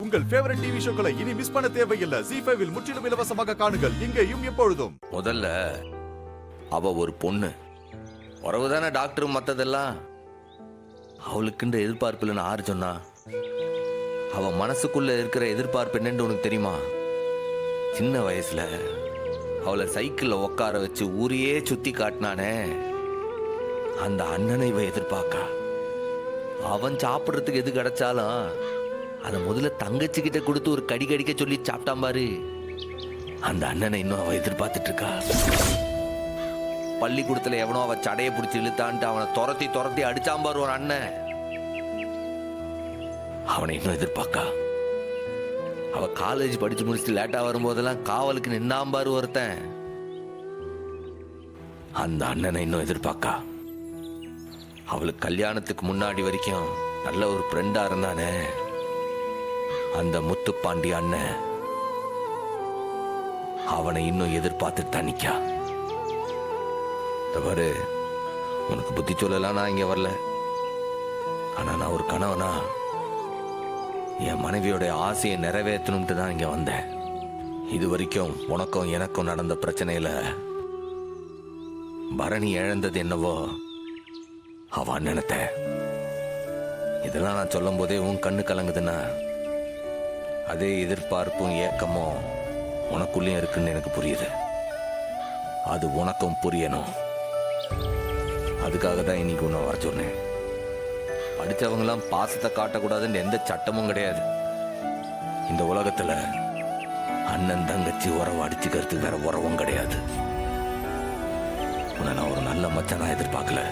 உங்கள் favourite TV ஷோக்களை இனி miss பண்ண தேவையில்லை. ZEE5 இல் முற்றிலும் இலவசமாக காணுங்கள், இங்கேயும் எப்பொழுதும். முதல்ல அவ ஒரு பொண்ணு, உறவுதானே டாக்டரும் மத்ததெல்லாம். அவளுக்குன்ற எதிர்பார்ப்புல நான் ஆறு சொன்னா, அவ மனசுக்குள்ள இருக்கிற எதிர்பார்ப்பு என்னன்னு உனக்கு தெரியுமா? சின்ன வயசுல அவளை சைக்கிள்ல உட்கார வச்சு ஊரையே சுத்தி காட்டினானே, அந்த அண்ணனை இவ எதிர்பார்க்கா. அவன் சாப்பிட்றதுக்கு எது கிடைச்சாலும் அதை முதல்ல தங்கச்சி கிட்ட கொடுத்து ஒரு கடி கடிக்க சொல்லி சாப்பிட்டான் பாரு, அந்த அண்ணனை இன்னும் அவ எதிர்பார்த்துட்டு இருக்கா. பள்ளிக்கூடத்துல எவனோ அவ சடையை பிடிச்சி இழுத்தான்ட்டு அவனை துரத்தி துரத்தி அடிச்சான் பாரு ஒரு அண்ணன், அவனை இன்னும் எதிர்பார்க்கா. அவ காலேஜ் படிச்சு முடிச்சுட்டு லேட்டா வரும்போதெல்லாம் காவலுக்கு நின்னாம் பாரு ஒருத்தன், அந்த அண்ணனை இன்னும் எதிர்பார்க்கா. அவளுக்கு கல்யாணத்துக்கு முன்னாடி வரைக்கும் நல்ல ஒரு ஃப்ரெண்டா இருந்தானே, அந்த முத்துப்பாண்டி அண்ணன், அவனை இன்னும் எதிர்பார்த்துட்டு தான் நிக்கா. பாரு, உனக்கு புத்தி சொல்லலாம் நான் இங்க வரல. ஆனா நான் ஒரு கணவனா என் மனைவியோட ஆசையை நிறைவேற்றணும்ட்டு தான் இங்க வந்தேன். இது வரைக்கும் உனக்கும் எனக்கும் நடந்த பிரச்சனையில பரணி இழந்தது என்னவோ அவ அண்ணனத்த. இதெல்லாம் நான் சொல்லும் போதே உன் கண்ணு கலங்குதுன்னா, அதே எதிர்பார்ப்பும் ஏக்கமும் உனக்குள்ளேயும் இருக்குன்னு எனக்கு புரியுது. அது உனக்கும் புரியணும். அதுக்காக தான் இன்னைக்கு உன்னை வர சொன்னேன். படித்தவங்களாம் பாசத்தை காட்டக்கூடாதுன்னு எந்த சட்டமும் கிடையாது. இந்த உலகத்துல அண்ணன் தங்கச்சி உறவு அடிச்சுக்கிறதுக்கு வேற உறவும் கிடையாது. உன்னை நான் ஒரு நல்ல மச்சானா எதிர்பார்க்கல,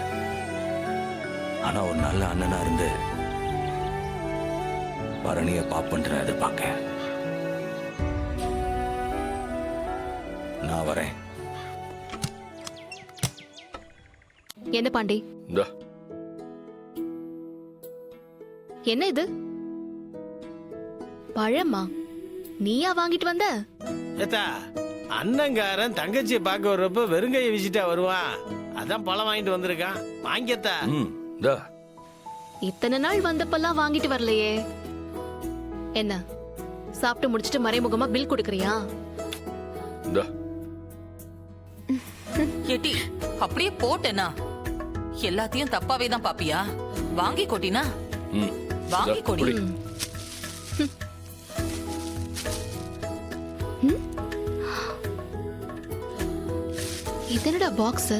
ஆனா ஒரு நல்ல அண்ணனா இருந்து பரணிய பாப்பன்ட்டு நான் எதிர்பார்க்க. நான் வரேன். என்ன பாண்டி, என்ன இது பழமா? நீயா வாங்கிட்டு வந்த? ஏத்தா, அண்ணங்காரன் தங்கச்சியை பார்க்க வர்றப்ப வெறுங்கையை விசிட்டா வருவான், அதான் பழம் வாங்கிட்டு வந்திருக்கான். வாங்கியத்தா. இத்தனை நாள் வந்தப்பெல்லாம் வாங்கிட்டு வரலையே. என்ன சாப்பிட்டு முடிச்சிட்டு மறைமுகமா பில் கொடுக்கறியா? ஏட்டி, அப்படியே போட்டேனா எல்லாத்தையும் தப்பாவே தான் பாப்பியா? வாங்கி கொட்டினா வாங்கி கொடி. இதனடா பாக்ஸ்?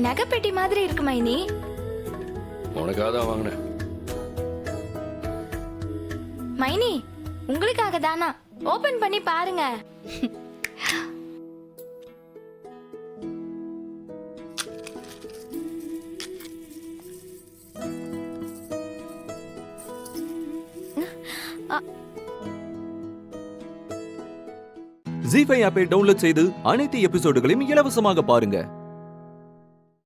நகைப்பெட்டி மாதிரி இருக்கு மைனி. உனக்காக தான் வாங்கினேன் மைனி, உங்களுக்காக தானா? ஓபன் பண்ணி பாருங்க. ZEE5 ஆப்பை டவுன்லோட் செய்து அனைத்து எபிசோடுகளையும் இலவசமாக பாருங்க.